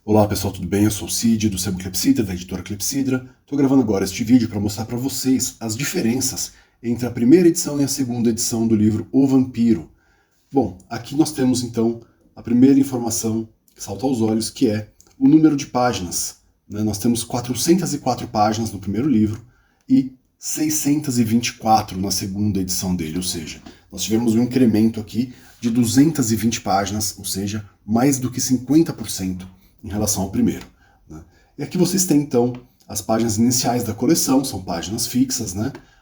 Olá pessoal, tudo bem? Eu sou o Cid, do Sebo Clepsidra, da editora Clepsidra. Estou gravando agora este vídeo para mostrar para vocês as diferenças entre a primeira edição e a segunda edição do livro O Vampiro. Bom, aqui nós temos então a primeira informação que salta aos olhos, que é o número de páginas. Nós temos 404 páginas no primeiro livro e 624 na segunda edição dele, ou seja, nós tivemos um incremento aqui de 220 páginas, ou seja, mais do que 50% em relação ao primeiro. E aqui vocês têm então as páginas iniciais da coleção, são páginas fixas,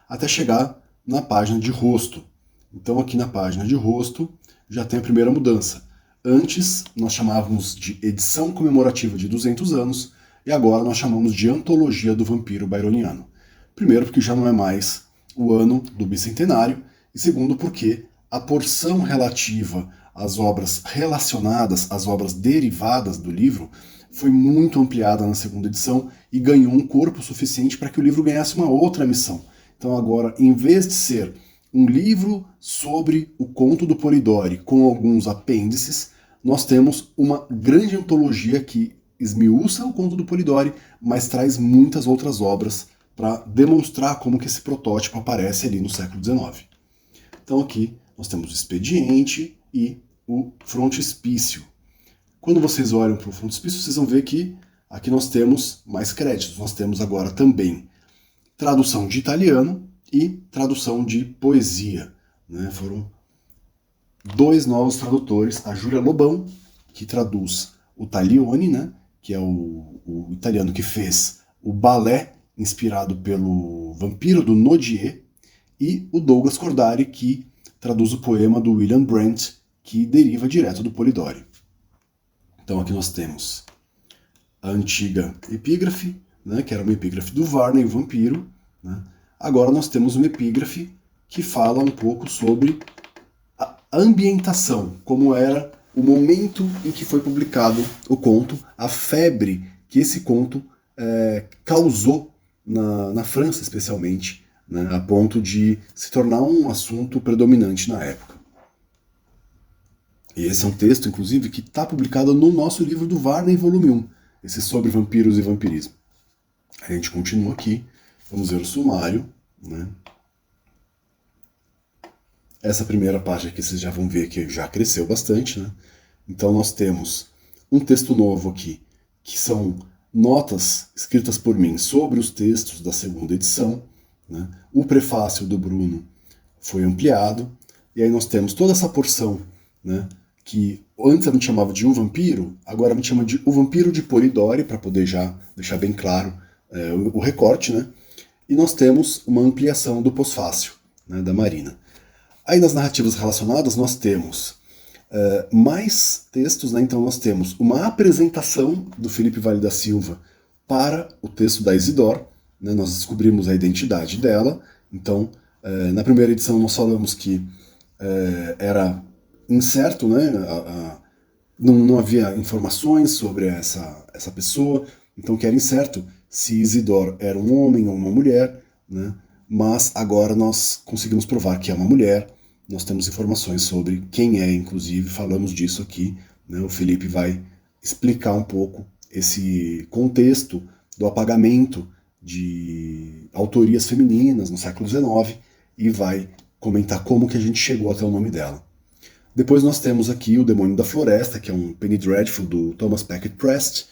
até chegar na página de rosto. Então aqui na página de rosto já tem a primeira mudança. Antes nós chamávamos de edição comemorativa de 200 anos e agora nós chamamos de Antologia do Vampiro Byroniano. Primeiro porque já não é mais o ano do bicentenário e segundo porque a porção relativa às obras relacionadas, às obras derivadas do livro, foi muito ampliada na segunda edição e ganhou um corpo suficiente para que o livro ganhasse uma outra missão. Então agora, em vez de ser um livro sobre o conto do Polidori com alguns apêndices, nós temos uma grande antologia que esmiuça o conto do Polidori, mas traz muitas outras obras para demonstrar como que esse protótipo aparece ali no século XIX. Então aqui nós temos o expediente e o frontispício. Quando vocês olham para o frontispício, vocês vão ver que aqui nós temos mais créditos. Nós temos agora também tradução de italiano e tradução de poesia. Foram dois novos tradutores, a Júlia Lobão, que traduz o Taglioni, que é o italiano que fez o balé inspirado pelo Vampiro do Nodier, e o Douglas Cordari, que traduz o poema do William Brandt, que deriva direto do Polidori. Então aqui nós temos a antiga epígrafe, que era uma epígrafe do Varney, o vampiro. Agora nós temos uma epígrafe que fala um pouco sobre a ambientação, como era o momento em que foi publicado o conto, a febre que esse conto causou na França especialmente, a ponto de se tornar um assunto predominante na época. E esse é um texto, inclusive, que está publicado no nosso livro do Varney, volume 1, esse sobre vampiros e vampirismo. A gente continua aqui, vamos ver o sumário. Essa primeira página aqui vocês já vão ver que já cresceu bastante. Então nós temos um texto novo aqui, que são notas escritas por mim sobre os textos da segunda edição. O prefácio do Bruno foi ampliado, e aí nós temos toda essa porção, que antes eu me chamava de O Vampiro, agora me chama de O Vampiro de Polidori, para poder já deixar bem claro o recorte, E nós temos uma ampliação do pós-fácio, da Marina. Aí nas narrativas relacionadas nós temos mais textos, então nós temos uma apresentação do Felipe Vale da Silva para o texto da Isidore, nós descobrimos a identidade dela. Então, na primeira edição nós falamos que era incerto, não havia informações sobre essa pessoa, então que era incerto se Isidore era um homem ou uma mulher, mas agora nós conseguimos provar que é uma mulher, nós temos informações sobre quem é, inclusive falamos disso aqui, o Felipe vai explicar um pouco esse contexto do apagamento de autorias femininas no século XIX e vai comentar como que a gente chegou até o nome dela. Depois nós temos aqui O Demônio da Floresta, que é um Penny Dreadful do Thomas Becket Prest,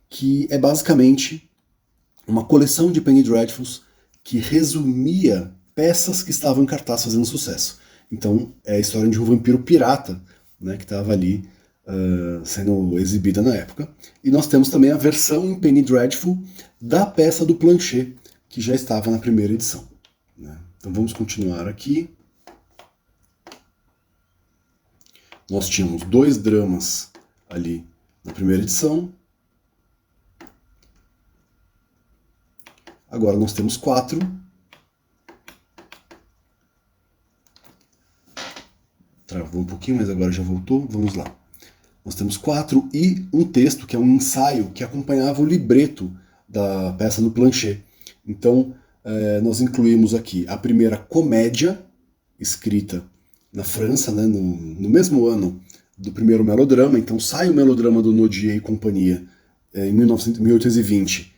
que é basicamente uma coleção de Penny Dreadfuls que resumia peças que estavam em cartaz fazendo sucesso. Então é a história de um vampiro pirata, que estava ali sendo exibida na época. E nós temos também a versão em Penny Dreadful da peça do Planchet, que já estava na primeira edição. Então vamos continuar aqui. Nós tínhamos 2 dramas ali na primeira edição. Agora nós temos 4. Travou um pouquinho, mas agora já voltou. Vamos lá. Nós temos 4 e um texto, que é um ensaio, que acompanhava o libreto da peça do Planchet. Então, nós incluímos aqui a primeira comédia, escrita na França, no mesmo ano do primeiro melodrama. Então sai o melodrama do Nodier e companhia em 1820.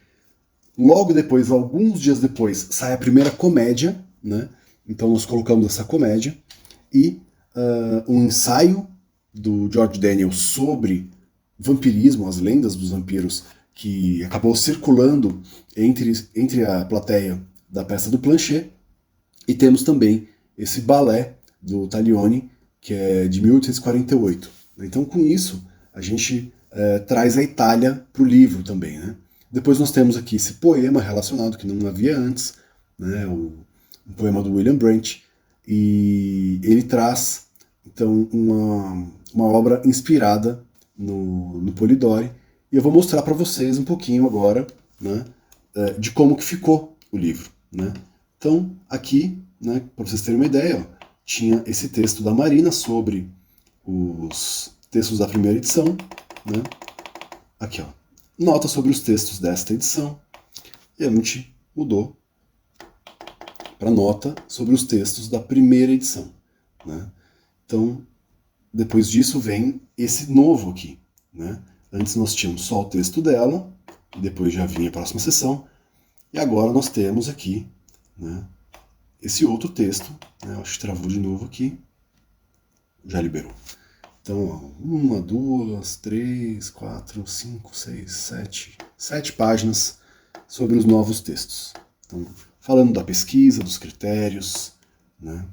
Logo depois, alguns dias depois, sai a primeira comédia, né? Então nós colocamos essa comédia e um ensaio do George Daniel sobre vampirismo, as lendas dos vampiros, que acabou circulando entre a plateia da peça do Planchet. E temos também esse balé do Taglioni, que é de 1848. Então, com isso, a gente traz a Itália para o livro também, né? Depois nós temos aqui esse poema relacionado, que não havia antes, né? Um poema do William Branch, e ele traz, então, uma obra inspirada no Polidori, e eu vou mostrar para vocês um pouquinho agora, né, de como que ficou o livro, né? Então, aqui, né, para vocês terem uma ideia, ó, tinha esse texto da Marina sobre os textos da primeira edição, né? Aqui, ó, nota sobre os textos desta edição, e a gente mudou para nota sobre os textos da primeira edição, né? Então, depois disso vem esse novo aqui, né? Antes nós tínhamos só o texto dela, e depois já vinha a próxima sessão, e agora nós temos aqui, né, esse outro texto, né? Acho que travou de novo aqui, já liberou. Então, ó, 1, 2, 3, 4, 5, 6, 7 páginas sobre os novos textos. Então, falando da pesquisa, dos critérios, né?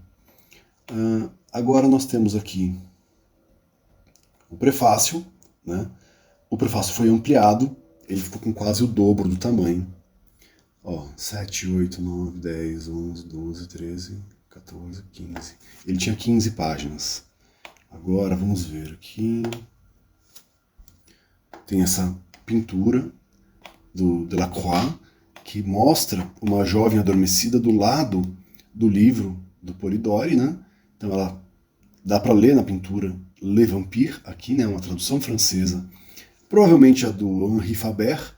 Agora nós temos aqui o prefácio, né? O prefácio foi ampliado, ele ficou com quase o dobro do tamanho. Ó, 7, 8, 9, 10, 11, 12, 13, 14, 15. Ele tinha 15 páginas. Agora vamos ver aqui. Tem essa pintura do Delacroix, que mostra uma jovem adormecida do lado do livro do Polidori, né? Então ela dá para ler na pintura Le Vampire, aqui, né, uma tradução francesa, provavelmente a do Henri Faber,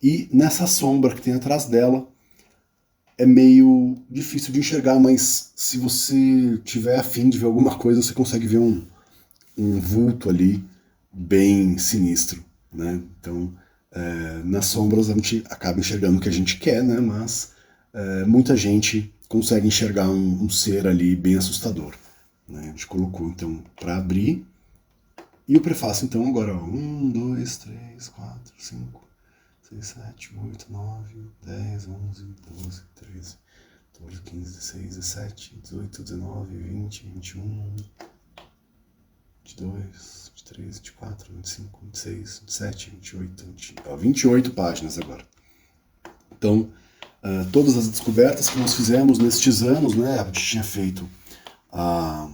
e nessa sombra que tem atrás dela é meio difícil de enxergar, mas se você tiver afim de ver alguma coisa, você consegue ver um vulto ali bem sinistro, né? Então, nas sombras a gente acaba enxergando o que a gente quer, né? Mas muita gente consegue enxergar um ser ali bem assustador, né? A gente colocou então para abrir. E o prefácio, então, agora, ó, 1, 2, 3, 4, 5, 6, 7, 8, 9, 10, 11, 12, 13, 14, 15, 16, 17, 18, 19, 20, 21, 22, 23, 24, 25, 26, 27, 28, 28 páginas agora. Então, todas as descobertas que nós fizemos nestes anos, né, a gente tinha feito a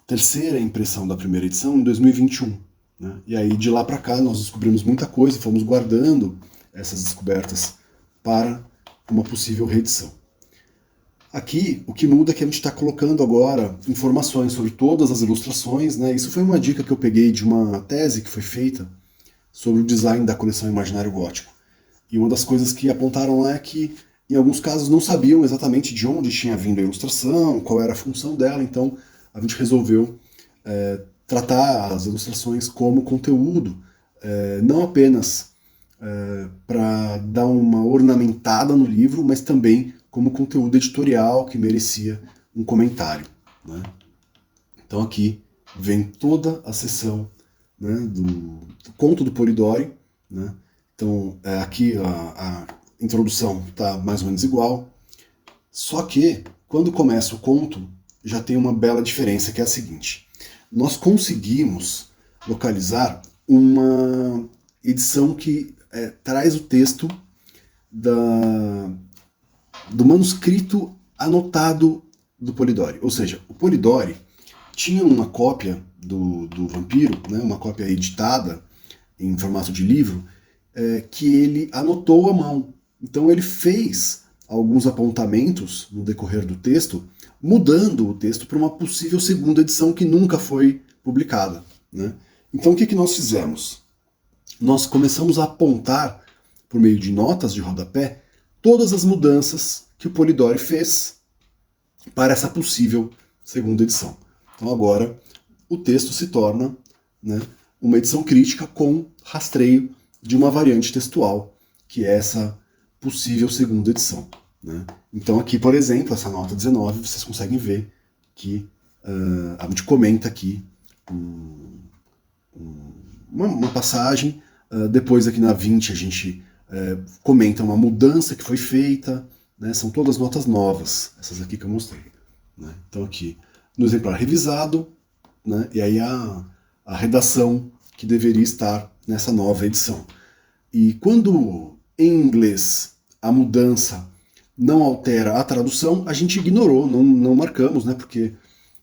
terceira impressão da primeira edição em 2021. Né? E aí, de lá para cá, nós descobrimos muita coisa e fomos guardando essas descobertas para uma possível reedição. Aqui, o que muda é que a gente está colocando agora informações sobre todas as ilustrações, né? Isso foi uma dica que eu peguei de uma tese que foi feita sobre o design da coleção Imaginário Gótico. E uma das coisas que apontaram lá é que, em alguns casos, não sabiam exatamente de onde tinha vindo a ilustração, qual era a função dela, então a gente resolveu tratar as ilustrações como conteúdo, não apenas para dar uma ornamentada no livro, mas também como conteúdo editorial que merecia um comentário, né? Então aqui vem toda a seção, né, do conto do Polidori, né? Então aqui a introdução está mais ou menos igual, só que quando começa o conto já tem uma bela diferença, que é a seguinte: nós conseguimos localizar uma edição que traz o texto do manuscrito anotado do Polidori. Ou seja, o Polidori tinha uma cópia do Vampiro, né, uma cópia editada em formato de livro, que ele anotou à mão. Então ele fez alguns apontamentos no decorrer do texto, mudando o texto para uma possível segunda edição que nunca foi publicada, né? Então o que nós fizemos? Nós começamos a apontar, por meio de notas de rodapé, todas as mudanças que o Polidori fez para essa possível segunda edição. Então agora o texto se torna, né, uma edição crítica com rastreio de uma variante textual, que é essa possível segunda edição, né? Então aqui, por exemplo, essa nota 19, vocês conseguem ver que a gente comenta aqui uma passagem, depois aqui na 20 a gente comenta uma mudança que foi feita, né? São todas notas novas, essas aqui que eu mostrei, né? Então aqui, no exemplar revisado, né? E aí a redação que deveria estar nessa nova edição. E quando em inglês a mudança não altera a tradução, a gente ignorou, não marcamos, né? Porque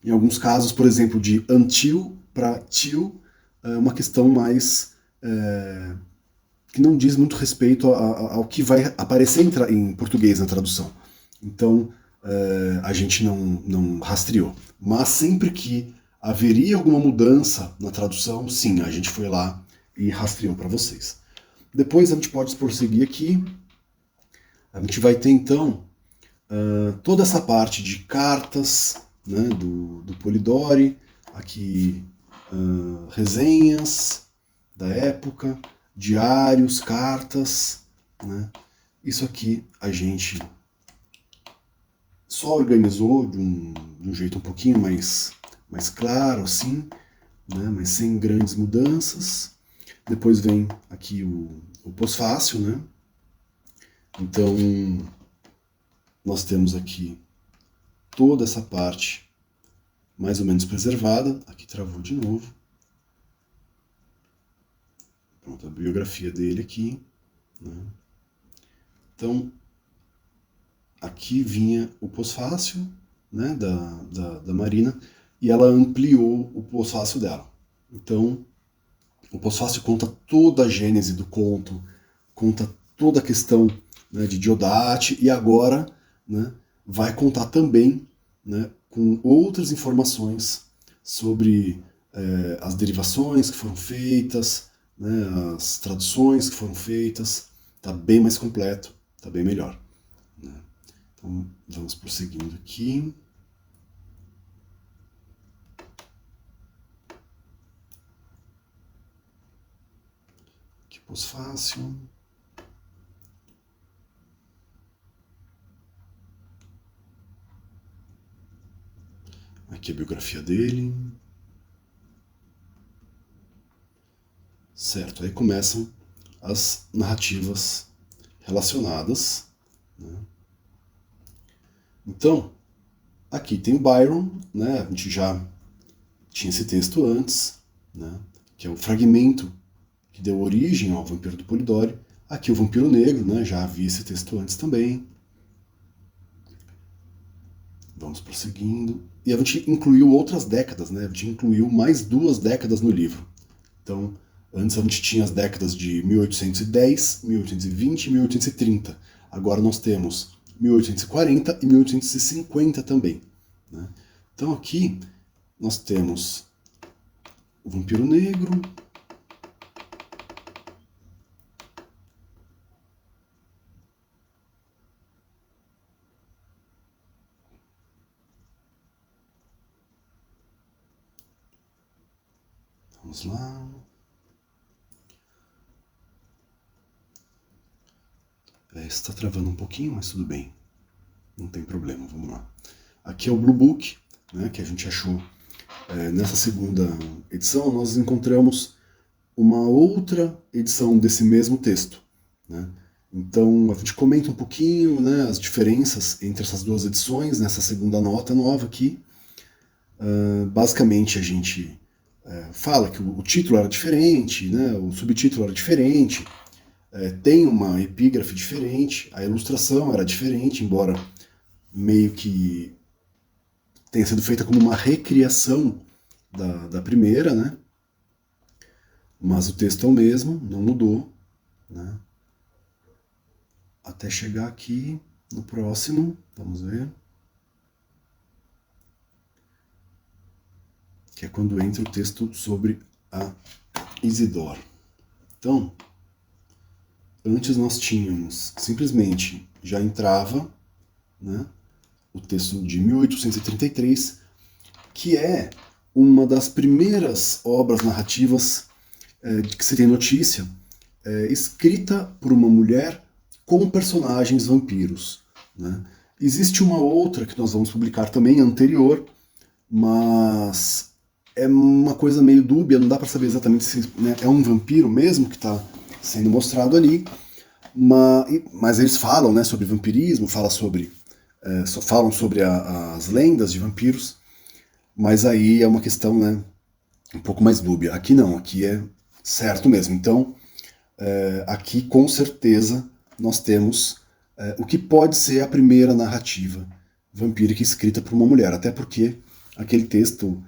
em alguns casos, por exemplo, de until para till, é uma questão mais que não diz muito respeito ao que vai aparecer em português na tradução. Então a gente não rastreou. Mas sempre que haveria alguma mudança na tradução, sim, a gente foi lá e rastreou para vocês. Depois a gente pode prosseguir aqui. A gente vai ter então toda essa parte de cartas, né, do Polidori, aqui resenhas da época, diários, cartas, né? Isso aqui a gente só organizou de um jeito um pouquinho mais claro, assim, né? Mas sem grandes mudanças. Depois vem aqui o pós-fácil, né? Então, nós temos aqui toda essa parte mais ou menos preservada. Aqui travou de novo. Pronto, a biografia dele aqui, né? Então, aqui vinha o pós-fácil, né, da Marina, e ela ampliou o pós-fácil dela. Então, o pós-fácil conta toda a gênese do conto, conta toda a questão, né, de Diodati, e agora, né, vai contar também, né, com outras informações sobre as derivações que foram feitas, né, as traduções que foram feitas. Está bem mais completo, está bem melhor, né? Então vamos prosseguindo aqui. Aqui pós-fácil. Aqui a biografia dele. Certo, aí começam as narrativas relacionadas, né? Então, aqui tem o Byron, né? A gente já tinha esse texto antes, né? Que é o fragmento que deu origem ao Vampiro do Polidori. Aqui o Vampiro Negro, né? Já havia esse texto antes também. Vamos prosseguindo. E a gente incluiu outras décadas, né? A gente incluiu mais 2 décadas no livro. Então, antes a gente tinha as décadas de 1810, 1820 e 1830. Agora nós temos 1840 e 1850 também, né? Então aqui nós temos o Vampiro Negro, vamos lá. Está travando um pouquinho, mas tudo bem. Não tem problema, vamos lá. Aqui é o Blue Book, né, que a gente achou nessa segunda edição. Nós encontramos uma outra edição desse mesmo texto, né? Então a gente comenta um pouquinho, né, as diferenças entre essas 2 edições, nessa segunda nota nova aqui. Basicamente a gente fala que o título era diferente, né, o subtítulo era diferente, tem uma epígrafe diferente, a ilustração era diferente, embora meio que tenha sido feita como uma recriação da primeira, né? Mas o texto é o mesmo, não mudou, né? Até chegar aqui no próximo, vamos ver. Que é quando entra o texto sobre a Isidore. Então, antes nós tínhamos, simplesmente, já entrava, né, o texto de 1833, que é uma das primeiras obras narrativas de que se tem notícia, escrita por uma mulher com personagens vampiros, né? Existe uma outra que nós vamos publicar também, anterior, mas é uma coisa meio dúbia, não dá para saber exatamente se, né, é um vampiro mesmo que está sendo mostrado ali, mas eles falam, né, sobre vampirismo, falam sobre as lendas de vampiros, mas aí é uma questão, né, um pouco mais dúbia. Aqui não, aqui é certo mesmo. Então, aqui com certeza nós temos o que pode ser a primeira narrativa vampírica escrita por uma mulher, até porque aquele texto,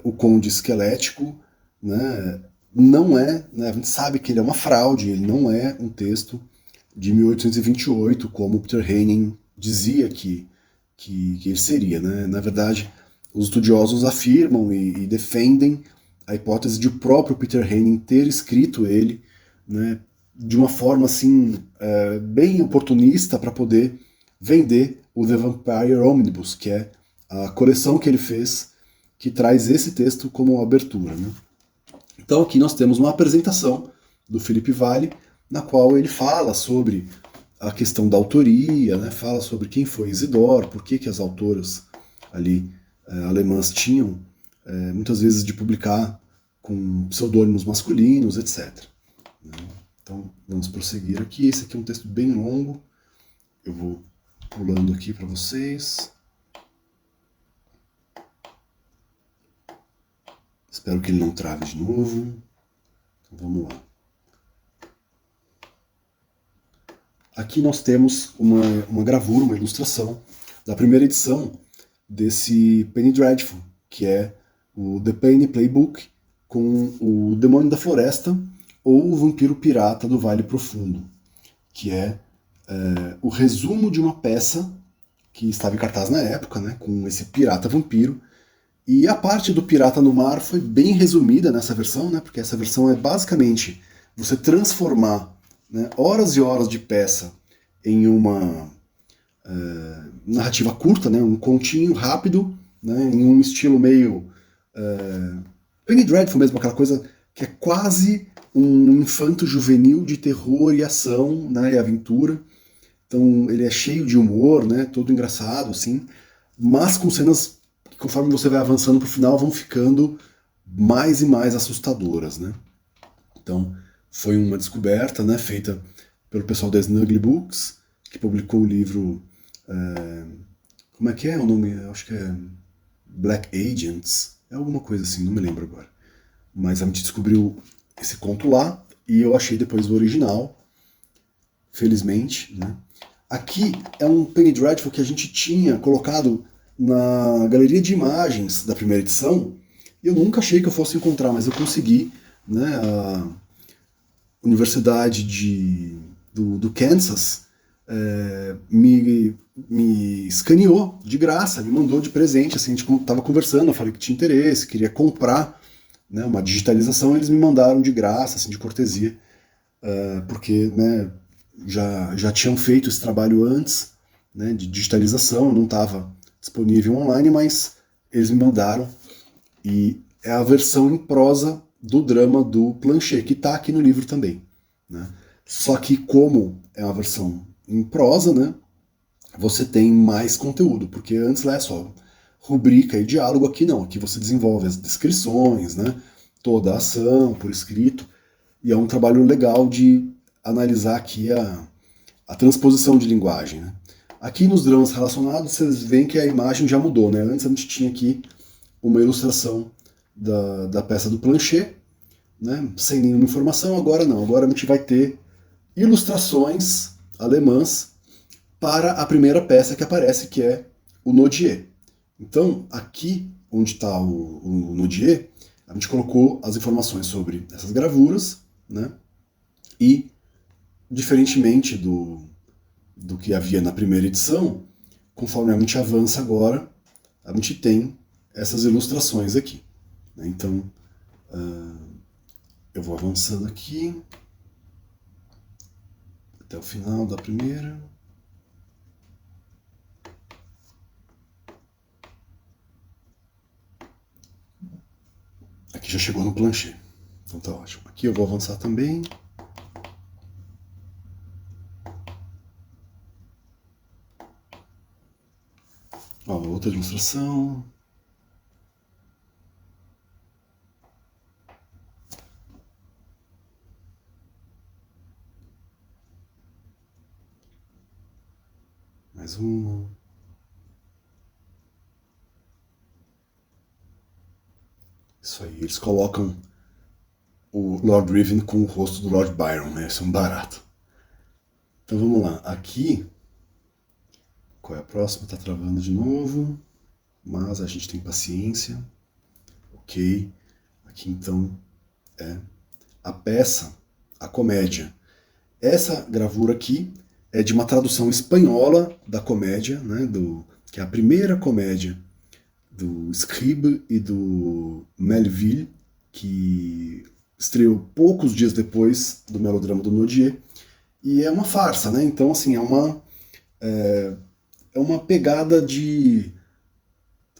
O Conde Esquelético, né, não é, né, a gente sabe que ele é uma fraude, ele não é um texto de 1828, como Peter Henning dizia que ele seria. Né? Na verdade, os estudiosos afirmam e defendem a hipótese de o próprio Peter Henning ter escrito ele, né, de uma forma assim bem oportunista para poder vender o The Vampire Omnibus, que é a coleção que ele fez, que traz esse texto como abertura. Né? Então aqui nós temos uma apresentação do Philippe Valley, na qual ele fala sobre a questão da autoria, né? Fala sobre quem foi Isidore, por que as autoras ali alemãs tinham muitas vezes de publicar com pseudônimos masculinos, etc. Então vamos prosseguir aqui. Esse aqui é um texto bem longo, eu vou pulando aqui para vocês. Espero que ele não trave de novo. Então, vamos lá. Aqui nós temos uma gravura, uma ilustração da primeira edição desse Penny Dreadful, que é o The Penny Playbook com o Demônio da Floresta ou o Vampiro Pirata do Vale Profundo, que é o resumo de uma peça que estava em cartaz na época, né, com esse pirata vampiro. E a parte do pirata no mar foi bem resumida nessa versão, né, porque essa versão é basicamente você transformar, né, horas e horas de peça em uma narrativa curta, né, um continho rápido, né, em um estilo meio Penny Dreadful mesmo, aquela coisa que é quase um infanto juvenil de terror e ação, né, e aventura. Então ele é cheio de humor, né, todo engraçado, assim, mas com cenas que, conforme você vai avançando pro final, vão ficando mais e mais assustadoras, né. Então foi uma descoberta, né, feita pelo pessoal da Snugly Books, que publicou o livro... como é que é o nome? Eu acho que é Black Agents, é alguma coisa assim, não me lembro agora. Mas a gente descobriu esse conto lá, e eu achei depois o original, felizmente, né. Aqui é um Penny Dreadful que a gente tinha colocado na galeria de imagens da primeira edição, e eu nunca achei que eu fosse encontrar, mas eu consegui, né, a Universidade do Kansas me escaneou de graça, me mandou de presente, assim, a gente estava conversando, eu falei que tinha interesse, queria comprar, né, uma digitalização, eles me mandaram de graça, assim, de cortesia, porque, né, já tinham feito esse trabalho antes, né, de digitalização, não estava disponível online, mas eles me mandaram, e é a versão em prosa do drama do Planchet, que está aqui no livro também, né. Só que como é uma versão em prosa, né, você tem mais conteúdo, porque antes lá é só rubrica e diálogo, aqui não, aqui você desenvolve as descrições, né, toda a ação por escrito, e é um trabalho legal de analisar aqui a transposição de linguagem. Né. Aqui nos dramas relacionados, vocês veem que a imagem já mudou, né, antes a gente tinha aqui uma ilustração da peça do Planchet, né, sem nenhuma informação, agora não, agora a gente vai ter ilustrações alemãs para a primeira peça que aparece, que é o Nodier. Então, aqui onde está o Nodier, a gente colocou as informações sobre essas gravuras, né? E, diferentemente do que havia na primeira edição, conforme a gente avança agora, a gente tem essas ilustrações aqui. Né? Então, eu vou avançando aqui até o final da primeira. Aqui já chegou no Planchet. Então tá ótimo. Aqui eu vou avançar também. Ó, outra ilustração. Mais uma. Isso aí, eles colocam o Lord Riven com o rosto do Lord Byron, né? Isso é um barato. Então vamos lá. Aqui, qual é a próxima? Tá travando de novo, mas a gente tem paciência. Ok. Aqui então é a peça, a comédia. Essa gravura aqui é de uma tradução espanhola da comédia, né? Que é a primeira comédia do Scribe e do Melville, que estreou poucos dias depois do melodrama do Nodier, e é uma farsa, né? Então, assim, é uma pegada de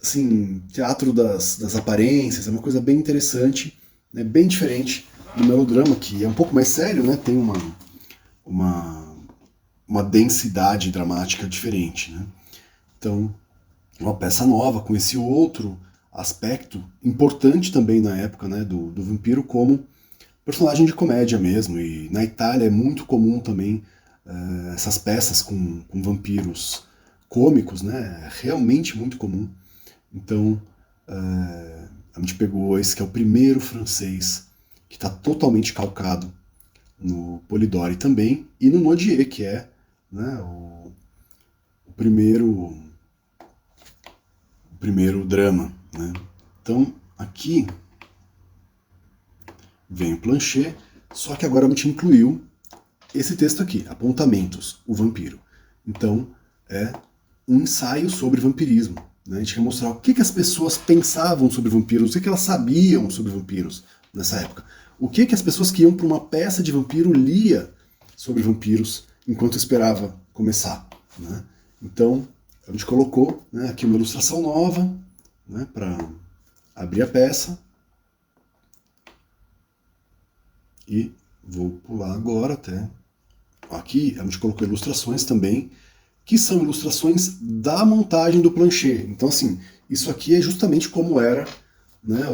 assim, teatro das aparências, é uma coisa bem interessante, né? Bem diferente do melodrama, que é um pouco mais sério, né? Tem uma, uma densidade dramática diferente, né? Então, uma peça nova com esse outro aspecto importante também na época, né, do vampiro como personagem de comédia mesmo. E na Itália é muito comum também essas peças com vampiros cômicos, né? É realmente muito comum. Então a gente pegou esse que é o primeiro francês que está totalmente calcado no Polidori também e no Nodier, que é, né, o primeiro drama, né? Então aqui vem o plancher, só que agora a gente incluiu esse texto aqui, Apontamentos, o vampiro. Então é um ensaio sobre vampirismo, né? A gente quer mostrar o que as pessoas pensavam sobre vampiros, o que elas sabiam sobre vampiros nessa época. O que as pessoas que iam para uma peça de vampiro lia sobre vampiros enquanto esperava começar, né? Então a gente colocou, né, aqui uma ilustração nova, né, para abrir a peça. E vou pular agora até. Aqui a gente colocou ilustrações também, que são ilustrações da montagem do plancher. Então, assim, isso aqui é justamente como era, né,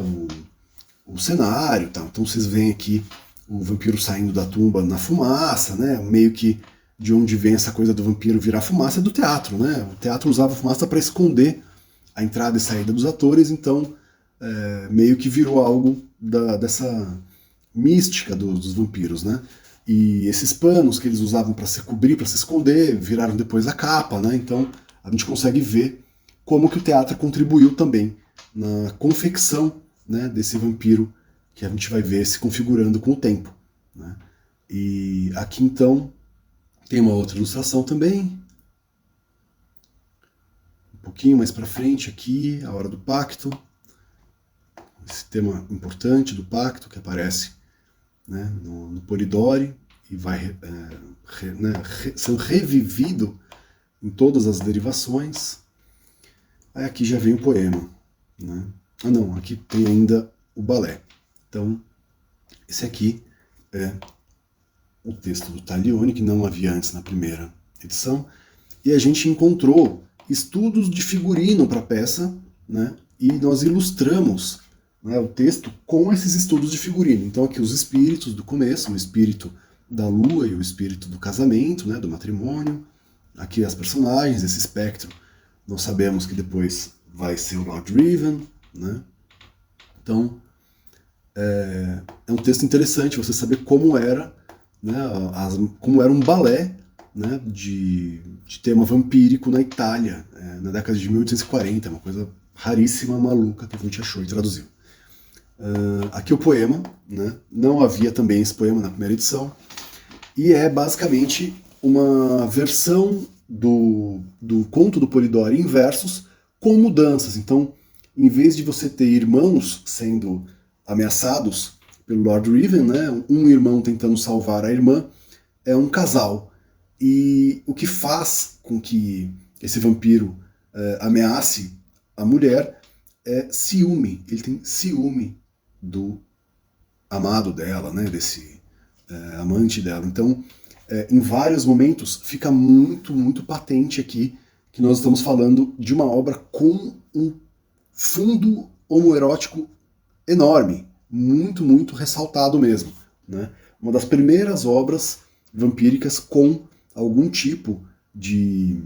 o cenário. Tá? Então vocês veem aqui o vampiro saindo da tumba na fumaça, né, meio que de onde vem essa coisa do vampiro virar fumaça é do teatro. Né? O teatro usava fumaça para esconder a entrada e saída dos atores, então meio que virou algo dessa mística dos vampiros, né? E esses panos que eles usavam para se cobrir, para se esconder, viraram depois a capa, né? Então a gente consegue ver como que o teatro contribuiu também na confecção, né, desse vampiro que a gente vai ver se configurando com o tempo, né? E aqui então tem uma outra ilustração também, um pouquinho mais para frente aqui, a hora do pacto, esse tema importante do pacto que aparece, né, no Polidori e vai sendo revivido em todas as derivações. Aí aqui já vem o poema. Né? Ah não, aqui tem ainda o balé. Então, esse aqui é o texto do Taglioni, que não havia antes na primeira edição, e a gente encontrou estudos de figurino para a peça, né? E nós ilustramos, né, o texto com esses estudos de figurino. Então aqui os espíritos do começo, o espírito da lua e o espírito do casamento, né, do matrimônio. Aqui as personagens, esse espectro, nós sabemos que depois vai ser o Lord Riven, né? Então é um texto interessante você saber como era, né, como era um balé, né, de tema vampírico na Itália, na década de 1840, uma coisa raríssima, maluca, que a gente achou e traduziu. Aqui o poema, né, não havia também esse poema na primeira edição, e é basicamente uma versão do conto do Polidori em versos com mudanças. Então, em vez de você ter irmãos sendo ameaçados pelo Lord Riven, né, um irmão tentando salvar a irmã, é um casal. E o que faz com que esse vampiro ameace a mulher é ciúme. Ele tem ciúme do amado dela, né, desse amante dela. Então, em vários momentos, fica muito patente aqui que nós estamos falando de uma obra com um fundo homoerótico enorme, muito ressaltado mesmo, né? Uma das primeiras obras vampíricas com algum tipo de,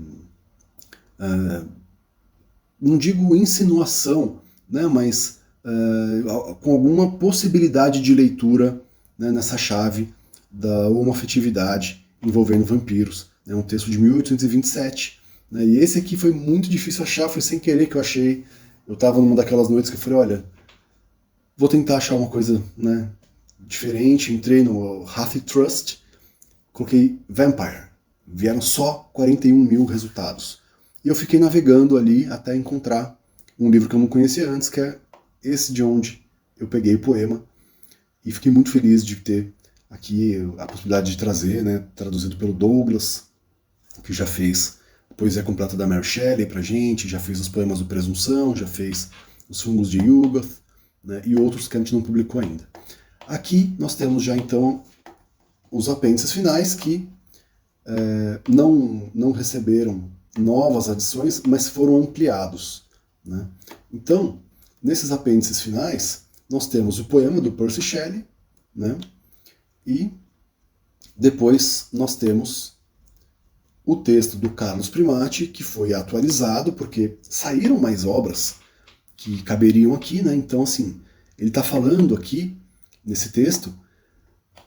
não digo insinuação, né, mas com alguma possibilidade de leitura, né, nessa chave da homoafetividade envolvendo vampiros. É um texto de 1827, né, e esse aqui foi muito difícil achar, foi sem querer que eu achei. Eu estava numa daquelas noites que eu falei, olha, vou tentar achar uma coisa, né, diferente. Entrei no Hathi Trust, coloquei Vampire. Vieram só 41 mil resultados. E eu fiquei navegando ali até encontrar um livro que eu não conhecia antes, que é esse de onde eu peguei o poema. E fiquei muito feliz de ter aqui a possibilidade de trazer, né, traduzido pelo Douglas, que já fez a poesia completa da Mary Shelley pra gente, já fez os poemas do Presunção, já fez os Fungos de Yuggoth, né, e outros que a gente não publicou ainda. Aqui nós temos já então os apêndices finais que não receberam novas adições, mas foram ampliados, né? Então, nesses apêndices finais, nós temos o poema do Percy Shelley, né? E depois nós temos o texto do Carlos Primati, que foi atualizado, porque saíram mais obras que caberiam aqui, né? Então, assim, ele está falando aqui, nesse texto,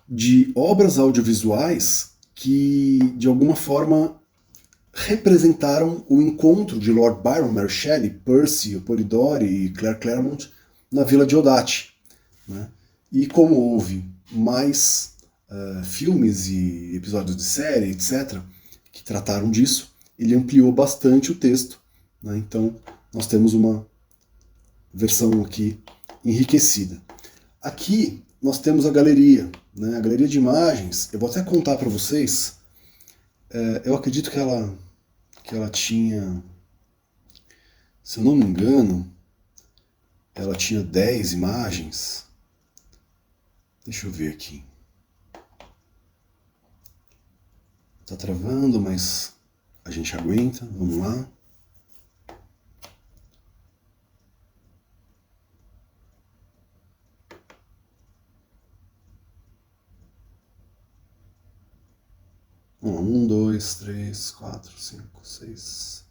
de obras audiovisuais que, de alguma forma, representaram o encontro de Lord Byron, Mary Shelley, Percy, Polidori e Claire Claremont na Vila Diodati, né? E como houve mais filmes e episódios de série, etc., que trataram disso, ele ampliou bastante o texto, né? Então, nós temos uma versão aqui enriquecida. Aqui nós temos a galeria, né? A galeria de imagens. Eu vou até contar para vocês. Eu acredito que ela tinha, se eu não me engano, ela tinha 10 imagens. Deixa eu ver aqui. Tá travando, mas a gente aguenta. Vamos lá. Um, dois, três, quatro, cinco, seis.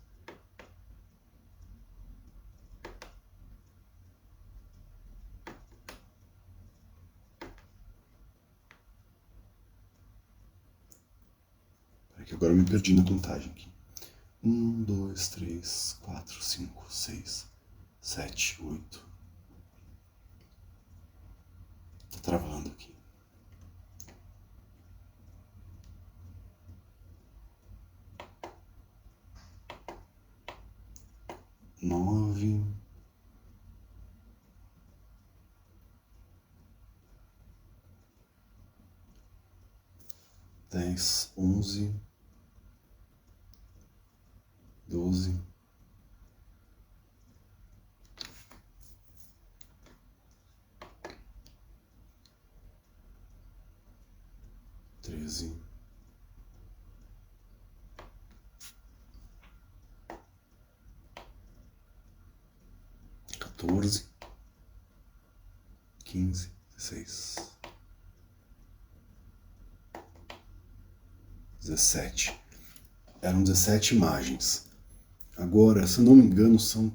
Peraí que agora eu me perdi na contagem aqui. 1, 2, 3, 4, 5, 6, 7, 8. Tá travando aqui. 9. 10, 11, 12, 13, 14, 15, 16, 17. Eram 17 imagens. Agora, se eu não me engano, são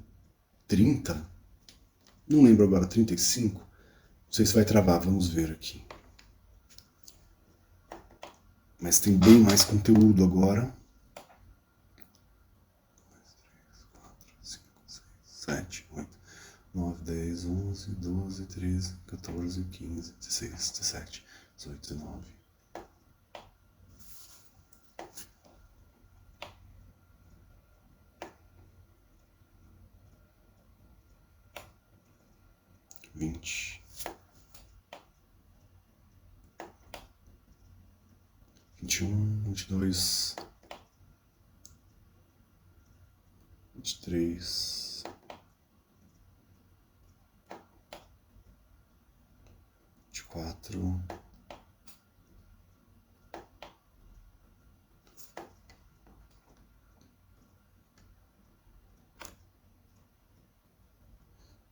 30. Não lembro agora, 35. Não sei se vai travar, vamos ver aqui. Mas tem bem mais conteúdo agora. 7, 8, 9, 10, 11, 12, 13, 14, 15, 16, 17, 18, 19. Vinte 21, 22, 23, 24, 24,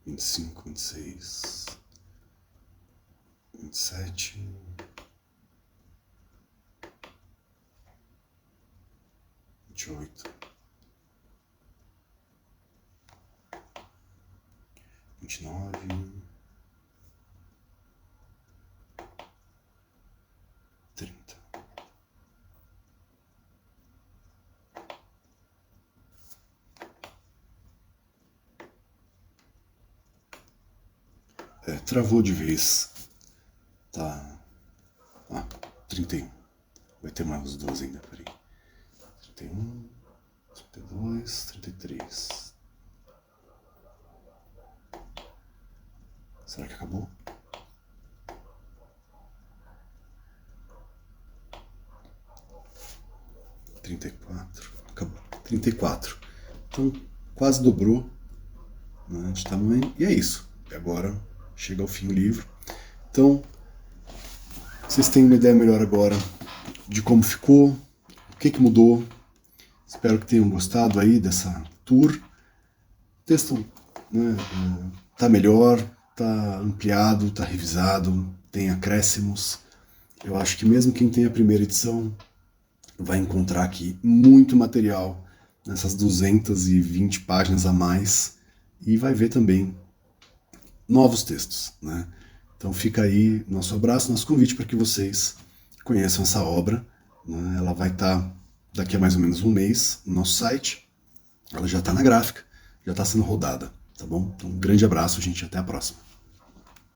25, 26, 27, 28, 29, 30. Travou de vez. Tá. 31. Vai ter mais duas ainda, peraí. 31, 32, 33. Será que acabou? Acabou. 34. Então, quase dobrou, né, de tamanho. E é isso. E agora chega ao fim o livro. Então, vocês têm uma ideia melhor agora de como ficou, o que mudou. Espero que tenham gostado aí dessa tour. O texto, né, tá melhor, tá ampliado, tá revisado, tem acréscimos. Eu acho que mesmo quem tem a primeira edição vai encontrar aqui muito material nessas 220 páginas a mais e vai ver também novos textos, né? Então fica aí nosso abraço, nosso convite para que vocês conheçam essa obra, né? Ela vai estar daqui a mais ou menos um mês no nosso site, ela já está na gráfica, já está sendo rodada, tá bom? Então um grande abraço, gente, até a próxima.